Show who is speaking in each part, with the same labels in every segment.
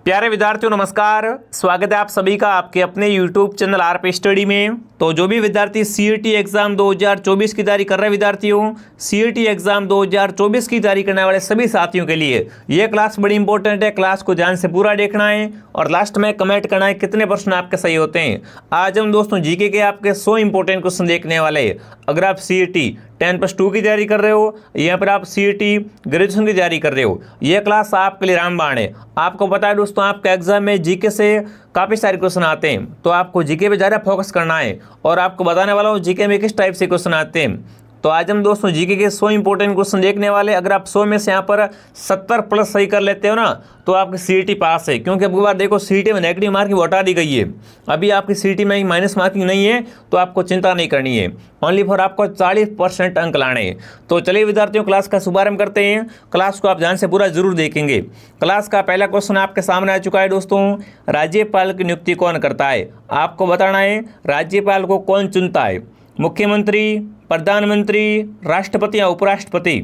Speaker 1: प्यारे विद्यार्थियों नमस्कार। स्वागत है आप सभी का आपके अपने YouTube चैनल आरपी स्टडी में। तो जो भी विद्यार्थी सीईटी एग्जाम 2024 की तैयारी कर रहे विद्यार्थियों, सीईटी एग्जाम 2024 की तैयारी करने वाले सभी साथियों के लिए ये क्लास बड़ी इंपॉर्टेंट है। क्लास को ध्यान से पूरा देखना है और लास्ट में कमेंट करना है कितने प्रश्न आपके सही होते हैं। आज हम दोस्तों जीके के आपके 100 इंपॉर्टेंट क्वेश्चन देखने वाले हैं। अगर आप सीईटी 10+2 की तैयारी कर रहे हो या फिर आप सीईटी ग्रेजुएशन की तैयारी कर रहे हो, यह क्लास आपके लिए रामबाण है। आपको पता है दोस्तों आपके एग्जाम में जीके से काफ़ी सारे क्वेश्चन आते हैं, तो आपको जीके पे ज़्यादा फोकस करना है और आपको बताने वाला हूँ जीके में किस टाइप से क्वेश्चन आते हैं। तो आज हम दोस्तों जीके के 100 इंपॉर्टेंट क्वेश्चन देखने वाले। अगर आप 100 में से यहाँ पर 70 प्लस सही कर लेते हो ना, तो आपकी सीईटी पास है। क्योंकि अब बार देखो सीईटी में नेगेटिव मार्किंग हटा दी गई है, अभी आपकी सीईटी में माइनस मार्किंग नहीं है, तो आपको चिंता नहीं करनी है। ओनली फॉर आपको 40% अंक लाने हैं। तो चलिए विद्यार्थियों क्लास का शुभारंभ करते हैं। क्लास को आप ध्यान से पूरा जरूर देखेंगे। क्लास का पहला क्वेश्चन आपके सामने आ चुका है दोस्तों। राज्यपाल की नियुक्ति कौन करता है? आपको बताना है राज्यपाल को कौन चुनता है, मुख्यमंत्री, प्रधानमंत्री, राष्ट्रपति या उपराष्ट्रपति।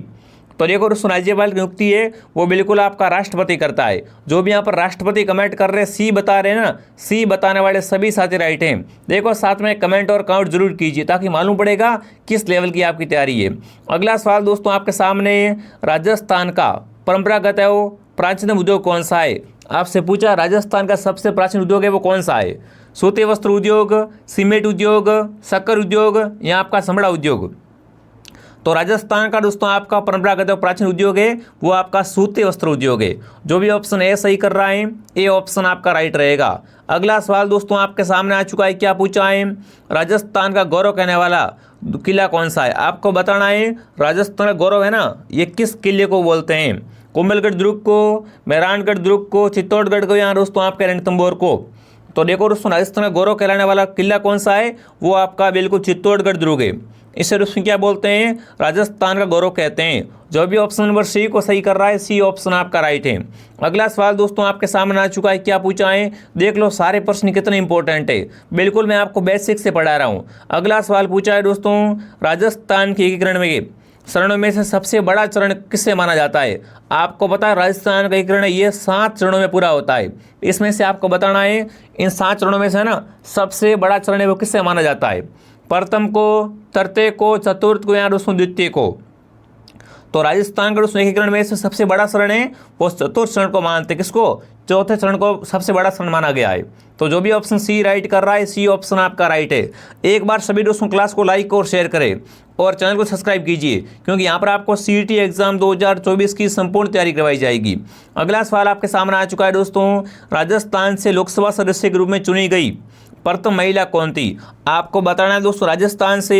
Speaker 1: तो देखो दोस्तों राज्यपाल की नियुक्ति है वो बिल्कुल आपका राष्ट्रपति करता है। जो भी यहाँ पर राष्ट्रपति कमेंट कर रहे हैं, सी बता रहे हैं ना, सी बताने वाले सभी साथी राइट हैं। देखो साथ में कमेंट और काउंट जरूर कीजिए ताकि मालूम पड़ेगा किस लेवल की आपकी तैयारी है। अगला सवाल दोस्तों आपके सामने, राजस्थान का परंपरागत है वो प्राचीन उद्योग कौन सा है? आपसे पूछा राजस्थान का सबसे प्राचीन उद्योग है वो कौन सा है? सूती वस्त्र उद्योग, सीमेंट उद्योग, शक्कर उद्योग या आपका चमड़ा उद्योग। तो राजस्थान का दोस्तों आपका परंपरागत प्राचीन उद्योग है वो आपका सूती वस्त्र उद्योग है। जो भी ऑप्शन ए सही कर रहा है, ए ऑप्शन आपका राइट रहेगा। अगला सवाल दोस्तों आपके सामने आ चुका है। क्या पूछा है? राजस्थान का गौरव कहने वाला किला कौन सा है? आपको बताना है राजस्थान का गौरव है ना, ये किस किले को बोलते हैं? कुंभलगढ़ दुर्ग को, मेहरानगढ़ दुर्ग को, चित्तौड़गढ़ को या दोस्तों आपके रणथंभौर को। तो देखो दोस्तों राजस्थान का गौरव कहलाने वाला किला कौन सा है? वो आपका बिल्कुल चित्तौड़गढ़ दुर्ग है। इसे दोस्तों क्या बोलते हैं? राजस्थान का गौरव कहते हैं। जो भी ऑप्शन नंबर सी को सही कर रहा है, सी ऑप्शन आपका राइट है। अगला सवाल दोस्तों आपके सामने आ चुका है। क्या पूछा है? देख लो सारे प्रश्न कितने इंपॉर्टेंट है, बिल्कुल मैं आपको बेसिक से पढ़ा रहा हूँ। अगला सवाल पूछा है दोस्तों, राजस्थान के एकीकरण में चरणों में से सबसे बड़ा चरण किससे माना जाता है? आपको पता है राजस्थान का एकीकरण ये 7 चरणों में पूरा होता है। इसमें से आपको बताना है इन 7 चरणों में से है ना सबसे बड़ा चरण है वो किससे माना जाता है? प्रथम को, तृतीय को, चतुर्थ को या दोस्तों द्वितीय को। तो राजस्थान का दोस्तों एकीकरण में से सबसे बड़ा चरण है वो चतुर्थ चरण को मानते हैं। किसको? चौथे चरण को सबसे बड़ा चरण माना गया है। तो जो भी ऑप्शन सी राइट कर रहा है, सी ऑप्शन आपका राइट है। एक बार सभी दोस्तों क्लास को लाइक और शेयर करें और चैनल को सब्सक्राइब कीजिए, क्योंकि यहाँ पर आपको सीईटी एग्जाम 2024 की संपूर्ण तैयारी करवाई जाएगी। अगला सवाल आपके सामने आ चुका है दोस्तों, राजस्थान से लोकसभा सदस्य के रूप में चुनी गई प्रथम महिला कौन थी? आपको बताना है दोस्तों राजस्थान से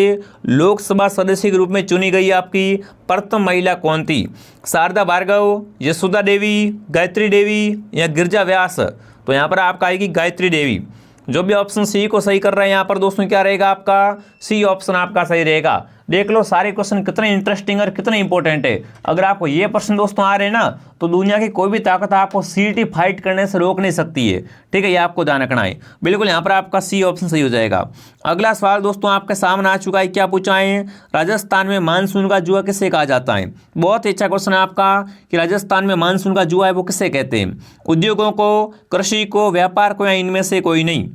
Speaker 1: लोकसभा सदस्य के रूप में चुनी गई आपकी प्रथम महिला कौन थी? शारदा भार्गव, यशोदा देवी, गायत्री देवी या गिरिजा व्यास। तो यहाँ पर आपका आएगी गायत्री देवी। जो भी ऑप्शन सी को सही कर रहे हैं यहाँ पर दोस्तों क्या रहेगा आपका? सी ऑप्शन आपका सही रहेगा। देख लो सारे क्वेश्चन कितने इंटरेस्टिंग और कितने इंपॉर्टेंट है। अगर आपको ये प्रश्न दोस्तों आ रहे हैं ना, तो दुनिया की कोई भी ताकत आपको सीईटी फाइट करने से रोक नहीं सकती है। ठीक है, ये आपको ध्यान रखना है। बिल्कुल यहाँ पर आपका सी ऑप्शन सही हो जाएगा। अगला सवाल दोस्तों आपके सामने आ चुका है। क्या पूछा है? राजस्थान में मानसून का जुआ किसे कहा जाता है? बहुत ही अच्छा क्वेश्चन है आपका कि राजस्थान में मानसून का जुआ है वो किसे कहते हैं? उद्योगों को, कृषि को, व्यापार को या इनमें से कोई नहीं।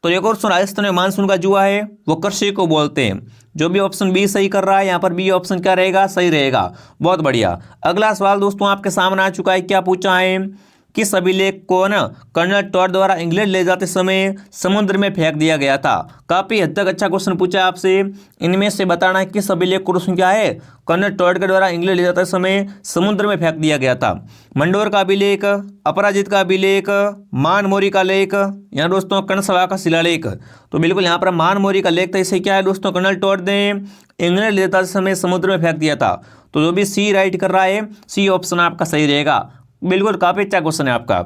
Speaker 1: तो देखो दोस्तों राजस्थान में मानसून का जुआ है वो कृषि को बोलते हैं। जो भी ऑप्शन बी सही कर रहा है यहाँ पर बी ऑप्शन क्या रहेगा? सही रहेगा। बहुत बढ़िया। अगला सवाल दोस्तों आपके सामने आ चुका है। क्या पूछा है? किस अभिलेख को ना कर्नल टॉड द्वारा इंग्लैंड ले जाते समय समुद्र में फेंक दिया गया था? काफ़ी हद तक अच्छा क्वेश्चन पूछा है आपसे। इनमें से बताना है किस अभिलेख को दोस्तों क्या है कर्नल टॉड के द्वारा इंग्लैंड ले जाते समय समुद्र में फेंक दिया गया था? मंडोर का अभिलेख, अपराजित का अभिलेख, मानमोरी का लेख या दोस्तों कर्णसभा का शिलालेख। तो बिल्कुल यहाँ पर मानमोरी का लेख था। इसे क्या है दोस्तों? कर्नल टॉड ने इंग्लैंड ले जाते समय समुद्र में फेंक दिया था। तो जो भी सी राइट कर रहा है, सी ऑप्शन आपका सही रहेगा। बिल्कुल काफ़ी अच्छा क्वेश्चन है आपका।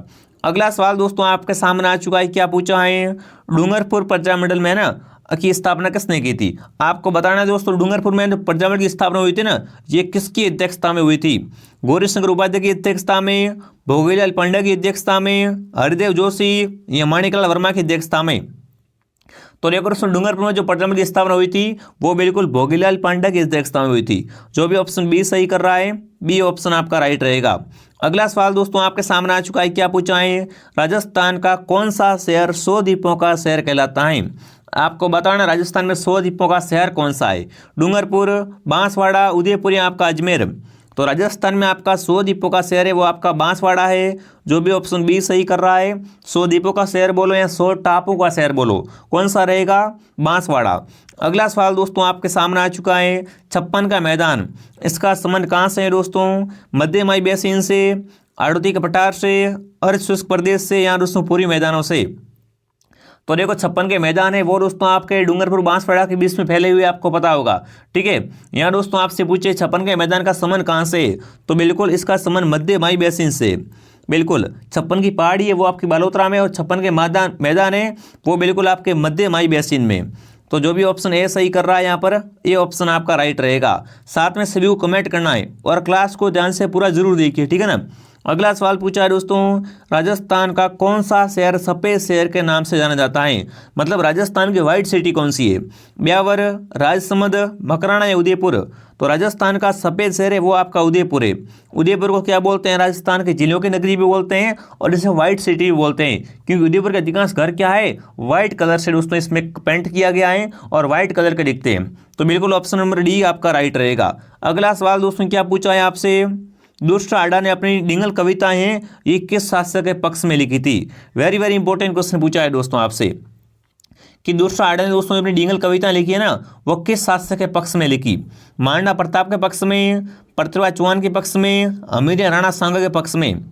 Speaker 1: अगला सवाल दोस्तों आपके सामने आ चुका है। क्या पूछा है? डूंगरपुर प्रजामंडल में ना की स्थापना किसने की थी? आपको बताना है दोस्तों डूंगरपुर में जो प्रजामंडल की स्थापना हुई थी ना, ये किसकी अध्यक्षता में हुई थी? गौरीशंकर उपाध्याय की अध्यक्षता में, भोगीलाल पांडे की अध्यक्षता में, हरिदेव जोशी या माणिकलाल वर्मा की अध्यक्षता में। तो देखो दोस्तों डूंगरपुर में जो प्रजामंडल की स्थापना हुई थी वो बिल्कुल भोगीलाल पांडे की अध्यक्षता में हुई थी। जो भी ऑप्शन बी सही कर रहा है, बी ऑप्शन आपका राइट रहेगा। अगला सवाल दोस्तों आपके सामने आ चुका है, क्या पूछा है, राजस्थान का कौन सा शहर 100 द्वीपों का शहर कहलाता है। आपको बताना राजस्थान में 100 द्वीपों का शहर कौन सा है, डूंगरपुर, बांसवाड़ा, उदयपुर या आपका अजमेर। तो राजस्थान में आपका 100 द्वीपों का शहर है वो आपका बांसवाड़ा है। जो भी ऑप्शन बी सही कर रहा है, 100 द्वीपों का शहर बोलो या 100 टापू का शहर बोलो, कौन सा रहेगा, बांसवाड़ा। अगला सवाल दोस्तों आपके सामने आ चुका है, 56 का मैदान, इसका संबंध कहाँ से है दोस्तों, मध्यमाई बेसिन से, आड़ती के पठार से, अर्ध शुष्क प्रदेश से या दोस्तों पूर्वी मैदानों से। तो देखो 56 के मैदान है वो दोस्तों आपके डूंगरपुर बांसवाड़ा के बीच में फैले हुए, आपको पता होगा, ठीक है। यहाँ दोस्तों आपसे पूछे 56 के मैदान का संबंध कहाँ से, तो बिल्कुल इसका संबंध मध्यमाई बेसिन से। बिल्कुल 56 की पहाड़ी है वो आपकी बालोतरा में, और 56 के मैदान है वो बिल्कुल आपके मध्यमाई बेसिन में। तो जो भी ऑप्शन ए सही कर रहा है यहाँ पर, ये ऑप्शन आपका राइट रहेगा। साथ में सभी को कमेंट करना है और क्लास को ध्यान से पूरा जरूर देखिए, ठीक है ना। अगला सवाल पूछा है दोस्तों, राजस्थान का कौन सा शहर सफ़ेद शहर के नाम से जाना जाता है, मतलब राजस्थान की व्हाइट सिटी कौन सी है, ब्यावर, राजसमंद, मकराना या उदयपुर। तो राजस्थान का सफ़ेद शहर है वो आपका उदयपुर है। उदयपुर को क्या बोलते हैं, राजस्थान के जिलों की नगरी भी बोलते हैं और इसे व्हाइट सिटी भी बोलते हैं, क्योंकि उदयपुर के अधिकांश घर क्या है, व्हाइट कलर से दोस्तों इसमें पेंट किया गया है और व्हाइट कलर के दिखते हैं। तो बिल्कुल ऑप्शन नंबर डी आपका राइट रहेगा। अगला सवाल दोस्तों क्या पूछा है आपसे, दुष्ट आडा ने अपनी डिंगल कविताएं ये किस शासक के पक्ष में लिखी थी। वेरी वेरी इंपॉर्टेंट क्वेश्चन पूछा है दोस्तों आपसे कि दुष्ट आडा ने दोस्तों अपनी डिंगल कविताएं लिखी है ना, वो किस शासक के पक्ष में लिखी, महाराणा प्रताप के पक्ष में, पृथ्वीराज चौहान के पक्ष में, अमीर या राणा सांगा के पक्ष में।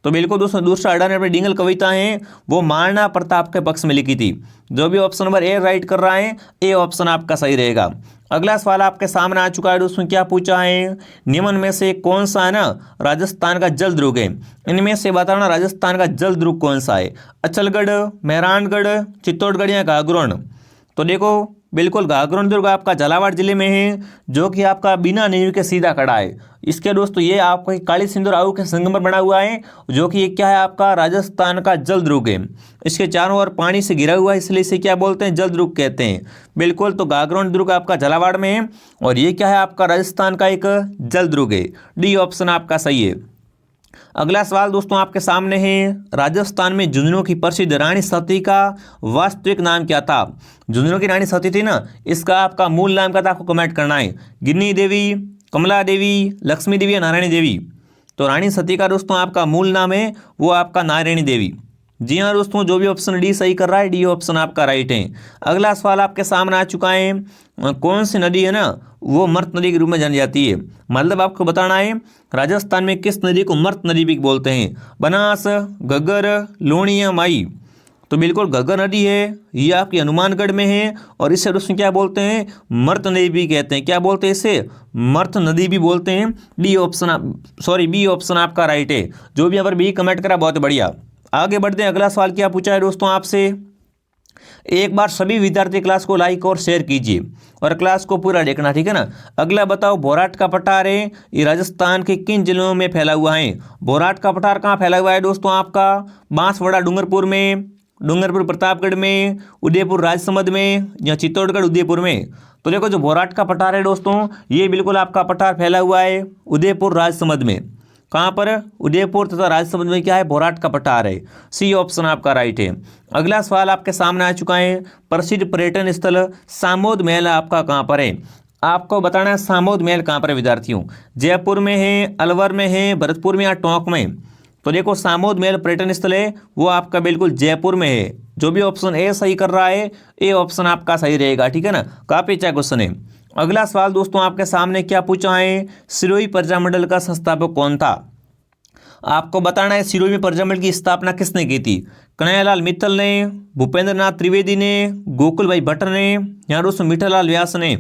Speaker 1: तो बिल्कुल दोस्तों दुष्ट आडा ने अपनी डिंगल कविताएं वो महाराणा प्रताप के पक्ष में लिखी थी। जो भी ऑप्शन नंबर ए राइट कर रहा है, ए ऑप्शन आपका सही रहेगा। अगला सवाल आपके सामने आ चुका है दोस्तों, क्या पूछा है, निम्न में से कौन सा है ना राजस्थान का जल दुर्ग है, इनमें से बताना राजस्थान का जल दुर्ग कौन सा है, अचलगढ़, मेहरानगढ़, चित्तौड़गढ़ या घाघरोन। तो देखो बिल्कुल घाघरोन दुर्ग आपका झालावाड़ जिले में है, जो कि आपका बिना नींव के सीधा खड़ा है। इसके दोस्तों ये आपका काली सिंधु राहु के संगम पर बना हुआ है, जो कि ये क्या है आपका राजस्थान का जल दुर्ग है। इसके चारों ओर पानी से घिरा हुआ है, इसलिए इसे क्या बोलते हैं, जल दुर्ग कहते हैं। बिल्कुल तो घाघरोन दुर्ग आपका झालावाड़ में है और ये क्या है आपका राजस्थान का एक जल दुर्ग है। डी ऑप्शन आपका सही है। अगला सवाल दोस्तों आपके सामने है, राजस्थान में झुंझुनू की प्रसिद्ध रानी सती का वास्तविक नाम क्या था। झुंझुनू की रानी सती थी ना, इसका आपका मूल नाम क्या था, आपको कमेंट करना है, गिन्नी देवी, कमला देवी, लक्ष्मी देवी या नारायणी देवी। तो रानी सती का दोस्तों आपका मूल नाम है वो आपका नारायणी देवी। जी हाँ दोस्तों, जो भी ऑप्शन डी सही कर रहा है, डी ऑप्शन आपका राइट है। अगला सवाल आपके सामने आ चुका है, कौन सी नदी है ना वो मर्त नदी के रूप में जानी जाती है, मतलब आपको बताना है राजस्थान में किस नदी को मर्त नदी भी बोलते हैं, बनास, घग्गर, लूणी या माई। तो बिल्कुल घग्गर नदी है, ये आपकी हनुमानगढ़ में है और इसे दोस्तों क्या बोलते हैं, मर्त नदी भी कहते हैं। क्या बोलते हैं इसे, मर्त नदी भी बोलते हैं। डी ऑप्शन बी ऑप्शन आपका राइट है। जो भी यहाँ पर बी कमेंट करा बहुत बढ़िया। आगे बढ़ते हैं, अगला सवाल क्या पूछा है दोस्तों आपसे, एक बार सभी विद्यार्थी क्लास को लाइक और शेयर कीजिए और क्लास को पूरा देखना, ठीक है ना। अगला बताओ, बोराट का पठार है ये राजस्थान के किन जिलों में फैला हुआ है। बोराट का पठार कहाँ फैला हुआ है दोस्तों, आपका बांसवाड़ा डूंगरपुर में, डूंगरपुर प्रतापगढ़ में, उदयपुर राजसमंद में या चित्तौड़गढ़ उदयपुर में। तो देखो जो बोराट का पठार है दोस्तों, ये बिल्कुल आपका पठार फैला हुआ है उदयपुर राजसमंद में। कहाँ पर, उदयपुर तथा राजसमंद में क्या है, बोराट का पठार है। सी ऑप्शन आपका राइट है। अगला सवाल आपके सामने आ चुका है, प्रसिद्ध पर्यटन स्थल सामोद महल आपका कहाँ पर है। आपको बताना है सामोद महल कहाँ पर है विद्यार्थियों, जयपुर में है, अलवर में है, भरतपुर में या टोंक में। तो देखो सामोद महल पर्यटन स्थल है वो आपका बिल्कुल जयपुर में है। जो भी ऑप्शन ए सही कर रहा है, ए ऑप्शन आपका सही रहेगा, ठीक है ना। काफी अच्छा क्वेश्चन है। अगला सवाल दोस्तों आपके सामने क्या पूछा है, सिरोही प्रजामंडल का संस्थापक कौन था। आपको बताना है सिरोही प्रजामंडल की स्थापना किसने की थी, कन्हैयालाल मित्तल ने, भूपेंद्र नाथ त्रिवेदी ने, गोकुल भाई भट्ट ने या दोस्तों मीठालाल व्यास ने।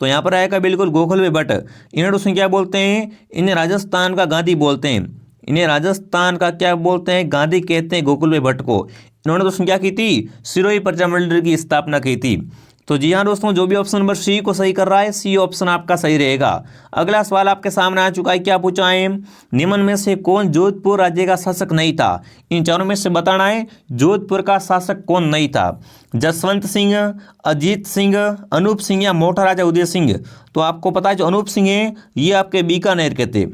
Speaker 1: तो यहाँ पर आएगा बिल्कुल गोकुल भाई भट्ट। इन्हें दोस्तों क्या बोलते हैं, इन्हें राजस्थान का गांधी बोलते हैं। इन्हें राजस्थान का क्या बोलते हैं, गांधी कहते हैं गोकुल भाई भट्ट को। इन्होंने दोस्तों क्या की थी, सिरोही प्रजामंडल की स्थापना की थी। तो जी हाँ दोस्तों, जो भी ऑप्शन नंबर सी को सही कर रहा है, सी ऑप्शन आपका सही रहेगा। अगला सवाल आपके सामने आ चुका है, क्या पूछा है, निम्न में से कौन जोधपुर राज्य का शासक नहीं था। इन चारों में से बताना है जोधपुर का शासक कौन नहीं था, जसवंत सिंह, अजीत सिंह, अनूप सिंह या मोटा राजा उदय सिंह। तो आपको पता है जो अनूप सिंह है ये आपके बीकानेर के थे।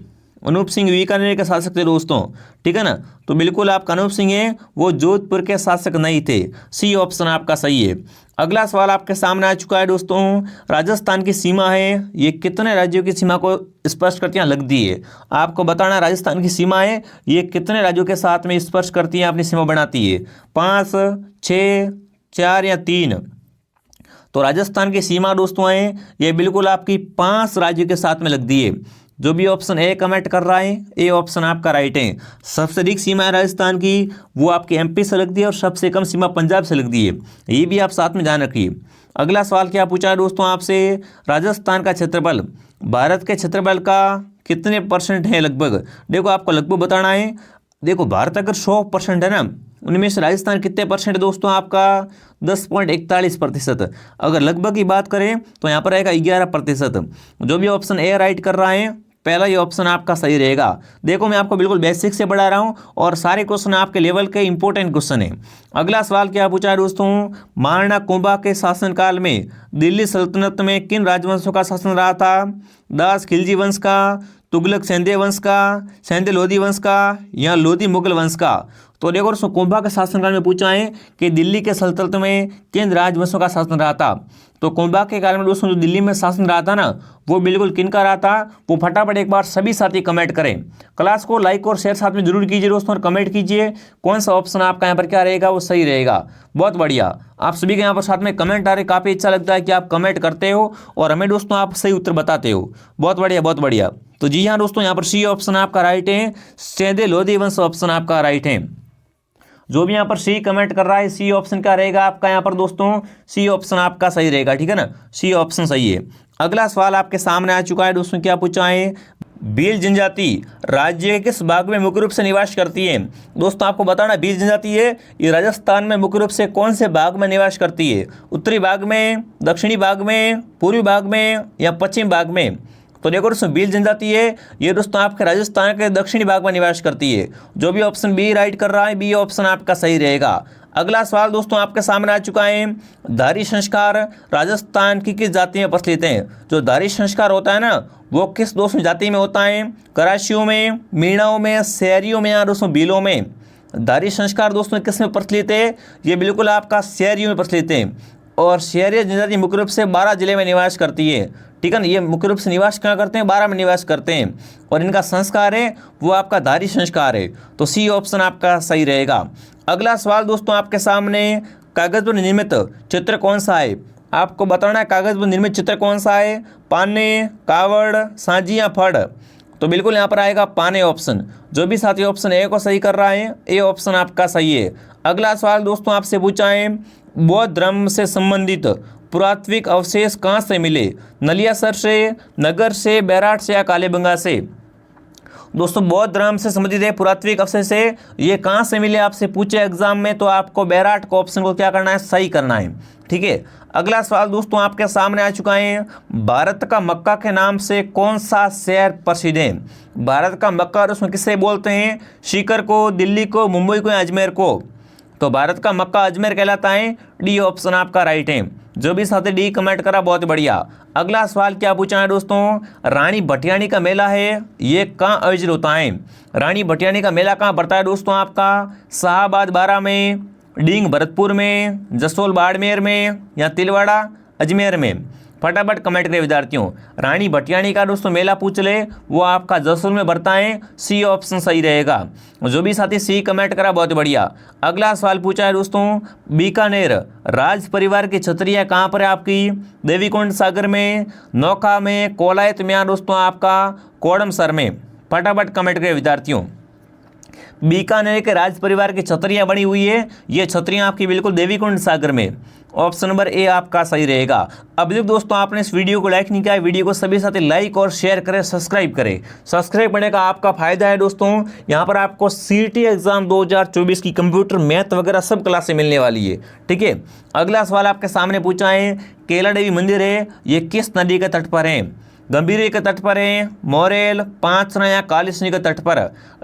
Speaker 1: अनूप सिंह बीकानेर के शासक थे दोस्तों, ठीक है ना। तो बिल्कुल आपका अनूप सिंह है वो जोधपुर के शासक नहीं थे। सी ऑप्शन आपका सही है। अगला सवाल आपके सामने आ चुका है दोस्तों, राजस्थान की सीमा है ये कितने राज्यों की सीमा को स्पर्श करती है, लग दी है। आपको बताना है राजस्थान की सीमा है ये कितने राज्यों के साथ में स्पर्श करती है, अपनी सीमा बनाती है। 5, 6, 4 या 3। तो राजस्थान की सीमा दोस्तों है ये बिल्कुल आपकी 5 राज्यों के साथ में लग दी है। जो भी ऑप्शन ए कमेंट कर रहा है ए ऑप्शन आपका राइट है। सबसे अधिक सीमा है राजस्थान की वो आपके एमपी से लग दी है और सबसे कम सीमा पंजाब से लग दी है, ये भी आप साथ में ध्यान रखिए। अगला सवाल क्या पूछा है दोस्तों आपसे, राजस्थान का क्षेत्रफल भारत के क्षेत्रफल का कितने % है लगभग। देखो आपको लगभग बताना है। देखो भारत अगर 100% है ना, उनमें से राजस्थान कितने % दोस्तों आपका 10.41%। अगर लगभग की बात करें तो यहाँ पर आएगा 11%। जो भी ऑप्शन ए राइट कर रहा है पहला ये ऑप्शन आपका सही रहेगा। देखो मैं आपको बिल्कुल बेसिक से पढ़ा रहा हूँ और सारे क्वेश्चन आपके लेवल के इंपॉर्टेंट क्वेश्चन है। अगला सवाल क्या पूछा है दोस्तों, महाराणा कुंभा के शासनकाल में दिल्ली सल्तनत में किन राजवंशों का शासन रहा था। दास खिलजी वंश का, तुगलक सेंधे वंश का, सेंधे लोधी वंश का या लोधी मुगल वंश का। तो देखो दोस्तों कुंभा के शासनकाल में पूछा है कि दिल्ली के सल्तनत में किन राजवंशों का शासन रहा था। तो कुंभा के काल में दोस्तों जो दिल्ली में शासन रहा था ना वो बिल्कुल किन का रहा था, वो फटाफट एक बार सभी साथी कमेंट करें। क्लास को लाइक और शेयर साथ में जरूर कीजिए दोस्तों और कमेंट कीजिए कौन सा ऑप्शन आपका यहाँ पर क्या रहेगा वो सही रहेगा। बहुत बढ़िया, आप सभी के यहाँ पर साथ में कमेंट आ रहे, काफ़ी अच्छा लगता है कि आप कमेंट करते हो और हमें दोस्तों आप सही उत्तर बताते हो। बहुत बढ़िया बहुत बढ़िया। तो जी हाँ दोस्तों यहाँ पर सी ऑप्शन आपका राइट है, सेंधे लोधी वंश ऑप्शन आपका राइट है। जो भी यहाँ पर सी कमेंट कर रहा है सी ऑप्शन क्या रहेगा आपका यहाँ पर दोस्तों, सी ऑप्शन आपका सही रहेगा, ठीक है ना, सी ऑप्शन सही है। अगला सवाल आपके सामने आ चुका है दोस्तों, क्या पूछा है, भील जनजाति राज्य के किस भाग में मुख्य रूप से निवास करती है। दोस्तों आपको बताना भील जनजाति है ये राजस्थान में मुख्य रूप से कौन से भाग में निवास करती है, उत्तरी भाग में, दक्षिणी भाग में, पूर्वी भाग में या पश्चिम भाग में। तो देखो दोस्तों भील जनजाति है ये दोस्तों आपके राजस्थान के दक्षिणी भाग में निवास करती है। जो भी ऑप्शन बी राइट कर रहा है बी ऑप्शन आपका सही रहेगा। अगला सवाल दोस्तों आपके सामने आ चुका है, धारी संस्कार राजस्थान की किस जाति में प्रचलित है। जो धारी संस्कार होता है ना वो किस दोस्तों जाति में होता है, कराशियों में, मीणाओं में, शहरियों में या दोस्तों भीलों में। धारी संस्कार दोस्तों किस में प्रचलित है, ये बिल्कुल आपका शहरियों में प्रचलित है और शहरी जनजाति मुख्य रूप से 12 जिले में निवास करती है, ठीक है ना। ये मुख्य रूप से निवास कहाँ करते हैं, 12 में निवास करते हैं और इनका संस्कार है वो आपका धारी संस्कार है। तो सी ऑप्शन आपका सही रहेगा। अगला सवाल दोस्तों आपके सामने, कागज पर निर्मित चित्र कौन सा है। आपको बताना है कागज पर निर्मित चित्र कौन सा है, पाने, कावड़, सांजी या फड़। तो बिल्कुल यहाँ पर आएगा पाने ऑप्शन। जो भी साथी ऑप्शन ए को सही कर रहा है ए ऑप्शन आपका सही है। अगला सवाल दोस्तों आपसे पूछा है, बौद्ध धर्म से संबंधित पुरातात्विक अवशेष कहाँ से मिले, नलियासर से, नगर से, बैराट से या कालीबंगा से। दोस्तों बौद्ध धर्म से संबंधित है पुरातात्विक अवशेष है, ये कहाँ से मिले आपसे पूछे एग्जाम में, तो आपको बैराट को ऑप्शन को क्या करना है, सही करना है, ठीक है। अगला सवाल दोस्तों आपके सामने आ चुका है, भारत का मक्का के नाम से कौन सा शहर प्रसिद्ध है। भारत का मक्का उसमें किससे बोलते हैं, सीकर को, दिल्ली को, मुंबई को या अजमेर को। तो भारत का मक्का अजमेर कहलाता है, डी ऑप्शन आपका राइट है। जो भी साथी डी कमेंट करा बहुत बढ़िया। अगला सवाल क्या पूछा है दोस्तों, रानी भटियानी का मेला है ये कहाँ आयोजित होता है। रानी भटियानी का मेला कहाँ पड़ता है दोस्तों आपका, शाहाबाद बारा में, डींग भरतपुर में, जसोल बाड़मेर में या तिलवाड़ा अजमेर में। फटाफट कमेंट करें विद्यार्थियों। रानी भटियानी का दोस्तों मेला पूछ ले वो आपका जसोल में बढ़ता है, सी ऑप्शन सही रहेगा। जो भी साथी सी कमेंट करा बहुत बढ़िया। अगला सवाल पूछा है दोस्तों, बीकानेर राज परिवार की छतरियाँ कहाँ पर है आपकी, देवीकुंड सागर में, नौका में, कोलायत में या दोस्तों आपका कोडमसर में। फटाफट कमेंट करें विद्यार्थियों। बीकानेर के राज परिवार की छतरियाँ बनी हुई है, ये छतरियाँ आपकी बिल्कुल देवीकुंड सागर में। ऑप्शन नंबर ए आपका सही रहेगा। अब जब दोस्तों आपने इस वीडियो को लाइक नहीं किया है, वीडियो को सभी साथी लाइक और शेयर करें, सब्सक्राइब करें। सब्सक्राइब करने का आपका फायदा है दोस्तों, यहाँ पर आपको सीईटी एग्जाम 2024 की कंप्यूटर मैथ वगैरह सब क्लासें मिलने वाली है, ठीक है। अगला सवाल आपके सामने पूछा है, केला देवी मंदिर है ये किस नदी के तट पर है, गंभीरी के तट पर है, मोरेल, पांचना या कालिसनी के तट पर।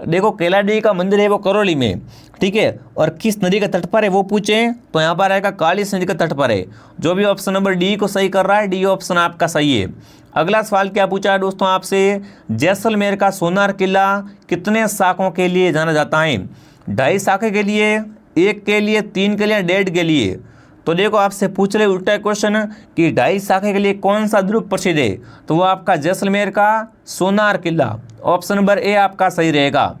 Speaker 1: देखो केला देवी का मंदिर है वो करौली में, ठीक है, और किस नदी के तट पर है वो पूछें तो यहाँ पर आएगा कालिंदी नदी के तट पर है। जो भी ऑप्शन नंबर डी को सही कर रहा है, डी ऑप्शन आपका सही है। अगला सवाल क्या पूछा है दोस्तों आपसे, जैसलमेर का सोनार किला कितने शाखों के लिए जाना जाता है? 2.5 शाखे के लिए, 1 के लिए, 3 के लिए, 1.5 के लिए? तो देखो आपसे पूछ रहे उल्टा क्वेश्चन कि 2.5 शाखे के लिए कौन सा दुर्ग प्रसिद्ध है, तो वो आपका जैसलमेर का सोनार किला, ऑप्शन नंबर ए आपका सही रहेगा।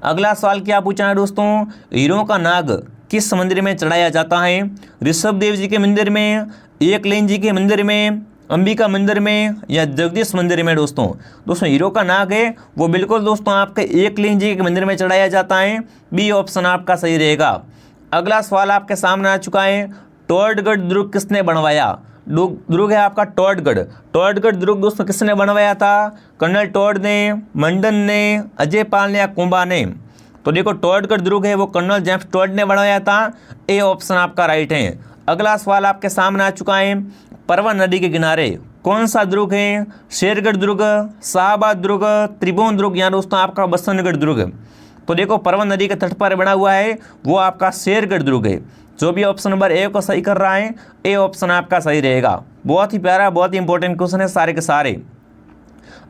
Speaker 1: अगला सवाल क्या पूछा है दोस्तों, हीरों का नाग किस मंदिर में चढ़ाया जाता है? ऋषभ देव जी के मंदिर में, एकलिंग जी के मंदिर में, अंबिका मंदिर में, या जगदीश मंदिर में? दोस्तों हीरो का नाग है वो बिल्कुल दोस्तों आपके एकलिंग जी के मंदिर में चढ़ाया जाता है, बी ऑप्शन आपका सही रहेगा। अगला सवाल आपके सामने आ चुका है, टोडगढ़ दुर्ग किसने बनवाया? दुर्ग है आपका टोडगढ़। टोडगढ़ दुर्ग दोस्तों किसने बनवाया था? कर्नल टोड ने, मंडन ने, अजय पाल ने, या कुंभा ने? तो देखो टोडगढ़ दुर्ग है वो कर्नल जेम्स टोड ने बनवाया था, ए ऑप्शन आपका राइट है। अगला सवाल आपके सामने आ चुका है, परवन नदी के किनारे कौन सा दुर्ग है? शेरगढ़ दुर्ग, शाहबाद दुर्ग, त्रिभुवन दुर्ग, या दोस्तों आपका बसंतगढ़ दुर्ग? तो देखो परवन नदी के तट पर बना हुआ है वो आपका शेरगढ़ दुर्ग है। जो भी ऑप्शन नंबर ए को सही कर रहा है, ए ऑप्शन आपका सही रहेगा। बहुत ही प्यारा, बहुत ही इंपॉर्टेंट क्वेश्चन है सारे के सारे।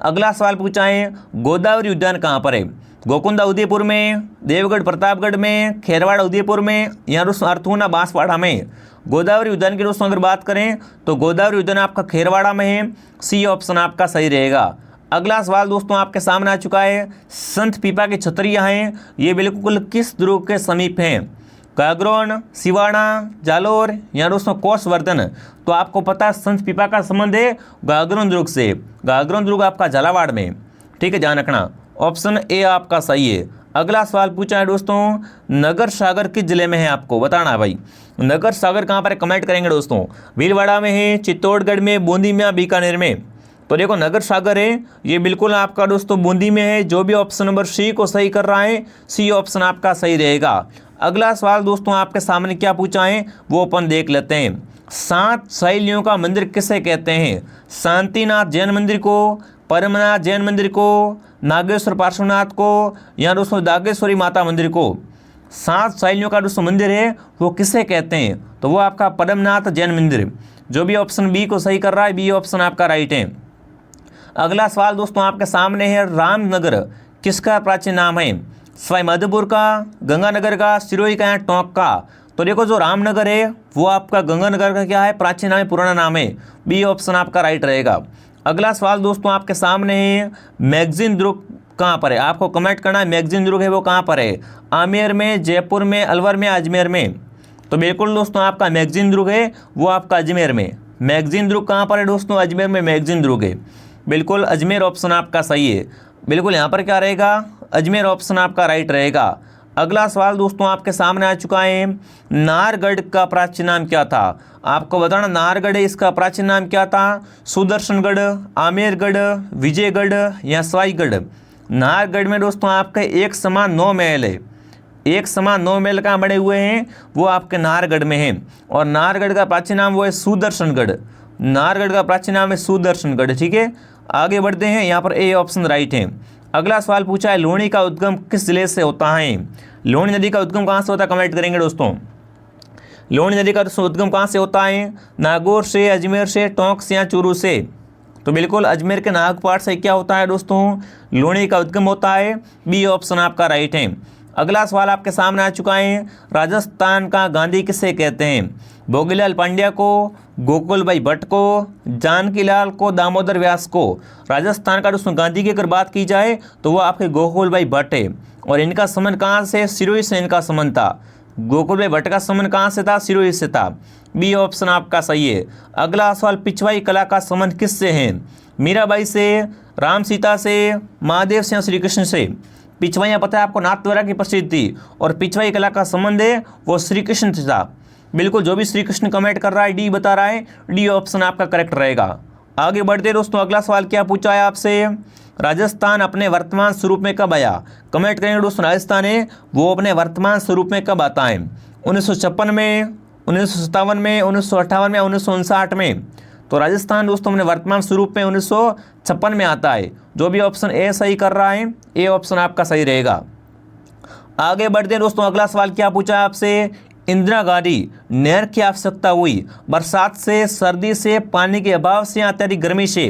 Speaker 1: अगला सवाल पूछा है, गोदावरी उद्यान कहाँ पर है? गोकुंदा उदयपुर में, देवगढ़ प्रतापगढ़ में, खेरवाड़ा उदयपुर में, या दोस्तों अर्थूना बांसवाड़ा में? गोदावरी उद्यान की दोस्तों अगर बात करें तो गोदावरी उद्यान आपका खेरवाड़ा में है, सी ऑप्शन आपका सही रहेगा। अगला सवाल दोस्तों आपके सामने आ चुका है, संत पीपा की छतरियाँ हैं ये बिल्कुल किस दुर्ग के समीप हैं? कागरोन, सिवाना, जालोर, या दोस्तों कोसवर्धन? तो आपको पता है संत पीपा का संबंध है गागरोन दुर्ग से। गागरोन दुर्ग आपका झालावाड़ में, ठीक है, ध्यान रखना, ऑप्शन ए आपका सही है। अगला सवाल पूछा है दोस्तों, नगर सागर किस जिले में है आपको बताना है भाई। नगर सागर कहाँ पर कमेंट करेंगे दोस्तों, भीलवाड़ा में है, चित्तौड़गढ़ में, बूंदी में, बीकानेर में? तो देखो नगर सागर है ये बिल्कुल आपका दोस्तों बूंदी में है। जो भी ऑप्शन नंबर सी को सही कर रहा है, सी ऑप्शन आपका सही रहेगा। अगला सवाल दोस्तों आपके सामने क्या पूछा है वो अपन देख लेते हैं। 7 शैलियों का मंदिर किसे कहते हैं? शांतिनाथ जैन मंदिर को, परमनाथ जैन मंदिर को, नागेश्वर पार्श्वनाथ को, या दोस्तों नागेश्वरी माता मंदिर को? 7 शैलियों का दोस्तों मंदिर है वो किसे कहते हैं? तो वो आपका परमनाथ जैन मंदिर। जो भी ऑप्शन बी को सही कर रहा है, बी ऑप्शन आपका राइट है। अगला सवाल दोस्तों आपके सामने है, रामनगर किसका प्राचीन नाम है? सवाई माधोपुर का, गंगानगर का, सिरोही का, या टोंक का? तो देखो जो रामनगर है वो आपका गंगानगर का क्या है, प्राचीन नाम है, पुराना नाम है, बी ऑप्शन आपका राइट रहेगा। अगला सवाल दोस्तों आपके सामने है, मैगजीन दुर्ग कहाँ पर है? आपको कमेंट करना है मैगजीन दुर्ग है वो कहाँ पर है, आमेर में, जयपुर में, अलवर में, अजमेर में? तो बिल्कुल दोस्तों आपका मैगजीन दुर्ग है वो आपका अजमेर में। मैगजीन दुर्ग कहाँ पर है दोस्तों? अजमेर में मैगजीन दुर्ग है, बिल्कुल अजमेर ऑप्शन आपका सही है। बिल्कुल यहाँ पर क्या रहेगा, अजमेर ऑप्शन आपका राइट रहेगा। अगला सवाल दोस्तों आपके सामने आ चुका है, नाहरगढ़ का प्राचीन नाम क्या था? आपको बताना नाहरगढ़ है इसका प्राचीन नाम क्या था? सुदर्शनगढ़, आमेरगढ़, विजयगढ़, या सवाईगढ़? नाहरगढ़ में दोस्तों आपके एक समान 9 महल है, एक समान 9 महल कहाँ बने हुए हैं वो आपके नाहरगढ़ में हैं। और नाहरगढ़ का प्राचीन नाम वो है सुदर्शनगढ़। नाहरगढ़ का प्राचीन नाम है सुदर्शनगढ़, ठीक है। आगे बढ़ते हैं, यहाँ पर ए ऑप्शन राइट है। अगला सवाल पूछा है, लूणी का उद्गम किस जिले से होता है? लूणी नदी का उद्गम कहाँ से होता है कमेंट करेंगे दोस्तों। लूणी नदी का उद्गम कहाँ से होता है? नागौर से, अजमेर से, टोंक से, या चूरू से? तो बिल्कुल अजमेर के नागपाट से क्या होता है दोस्तों, लूणी का उद्गम होता है, बी ऑप्शन आपका राइट है। अगला सवाल आपके सामने आ चुका है, राजस्थान का गांधी किसे कहते हैं? भोगीलाल पांड्या को, गोकुल भाई भट्ट को, जानकीलाल को, दामोदर व्यास को? राजस्थान का दोस्तों गांधी की अगर बात की जाए तो वो आपके गोकुल भाई भट्ट है। और इनका संबंध कहाँ से? सिरोही से इनका संबंध था। गोकुल भाई भट्ट का संबंध कहाँ से था? सिरोही से था, बी ऑप्शन आपका सही है। अगला सवाल, पिछवाई कला का संबंध किससे है? मीराबाई से, राम सीता से, महादेव से, या श्री कृष्ण से? पिछवाइयाँ पता है आपको नाथद्वारा की प्रसिद्ध थी, और पिछवाई कला का संबंध है वो श्री कृष्ण से था। बिल्कुल जो भी श्री कृष्ण कमेंट कर रहा है डी बता रहा है, डी ऑप्शन आपका करेक्ट रहेगा। आगे बढ़ते दोस्तों, अगला सवाल क्या पूछा है आपसे, राजस्थान अपने वर्तमान स्वरूप में कब आया? कमेंट करेंगे दोस्तों, राजस्थान है वो अपने वर्तमान स्वरूप में कब आता है? 1956 में, 1957 में, 1958 में, 1959 में? तो राजस्थान दोस्तों अपने वर्तमान स्वरूप में 1956 में आता है। जो भी ऑप्शन ए सही कर रहा है, ए ऑप्शन आपका सही रहेगा। आगे बढ़ते हैं दोस्तों, अगला सवाल क्या पूछा आपसे, इंदिरा गांधी नहर की आवश्यकता हुई बरसात से, सर्दी से, पानी के अभाव से या अत्यधिक गर्मी से।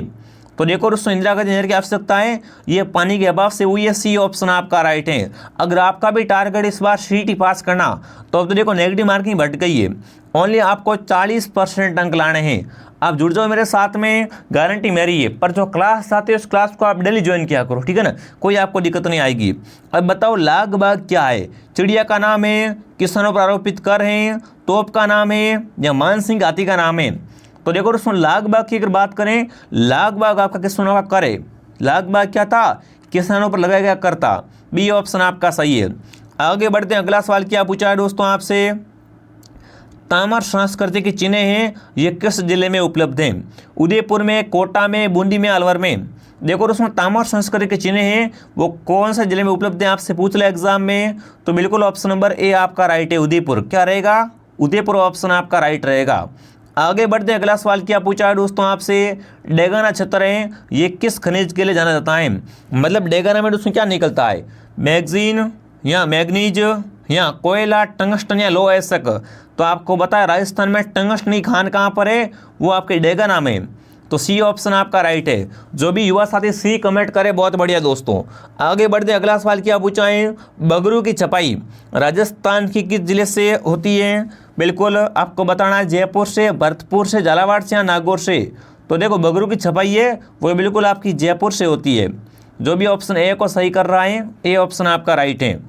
Speaker 1: तो देखो दोस्तों, इंदिरा गांधी नहर की आवश्यकता है ये पानी के अभाव से हुई है, सी ऑप्शन आपका राइट है। अगर आपका भी टारगेट इस बार सीईटी पास करना, तो अब तो देखो नेगेटिव मार्किंग बढ़ गई है, ओनली आपको 40% अंक लाने हैं। आप जुड़ जाओ मेरे साथ में, गारंटी मेरी है। पर जो क्लास आती है उस क्लास को आप डेली ज्वाइन किया करो, ठीक है ना, कोई आपको दिक्कत नहीं आएगी। अब बताओ लाग बाग क्या है, चिड़िया का नाम है, किसानों पर आरोपित कर हैं, तोप का नाम है या मानसिंह हाथी का नाम है। तो देखो दोस्तों, लाग बाग की अगर बात करें, लाग बाग आपका किसानों का कर है। लाग बाग क्या था, किसानों पर लगाया गया कर था। बी ऑप्शन आपका सही है। आगे बढ़ते हैं, अगला सवाल क्या पूछा है दोस्तों आपसे, तामर संस्कृति के चिन्ह हैं ये किस जिले में उपलब्ध हैं। उदयपुर में, कोटा में, बूंदी में, अलवर में। देखो दोस्तों, तामर संस्कृति के चिन्ह हैं वो कौन से जिले में उपलब्ध है, आपसे पूछ ले एग्जाम में, तो बिल्कुल ऑप्शन नंबर ए आपका राइट है, उदयपुर। क्या रहेगा, उदयपुर ऑप्शन आपका राइट रहेगा। आगे बढ़ते हैं, अगला सवाल क्या पूछा है दोस्तों आपसे, डेगाना क्षेत्र है ये किस खनिज के लिए जाना जाता है। मतलब डेगाना में दोस्तों क्या निकलता है, मैगजीन या मैग्नीज या कोयला, टंगस्टन या लो एसक। तो आपको बताया राजस्थान में टंगस्टनी खान कहाँ पर है, वो आपके डेगाना में। तो सी ऑप्शन आपका राइट है। जो भी युवा साथी सी कमेंट करे बहुत बढ़िया दोस्तों। आगे बढ़ते अगला सवाल क्या पूछा है, बगरू की छपाई राजस्थान की किस जिले से होती है। बिल्कुल आपको बताना है जयपुर से, भरतपुर से, झालावाड़ से या नागौर से। तो देखो बगरू की छपाई है वो बिल्कुल आपकी जयपुर से होती है। जो भी ऑप्शन ए को सही कर रहा है, ए ऑप्शन आपका राइट है।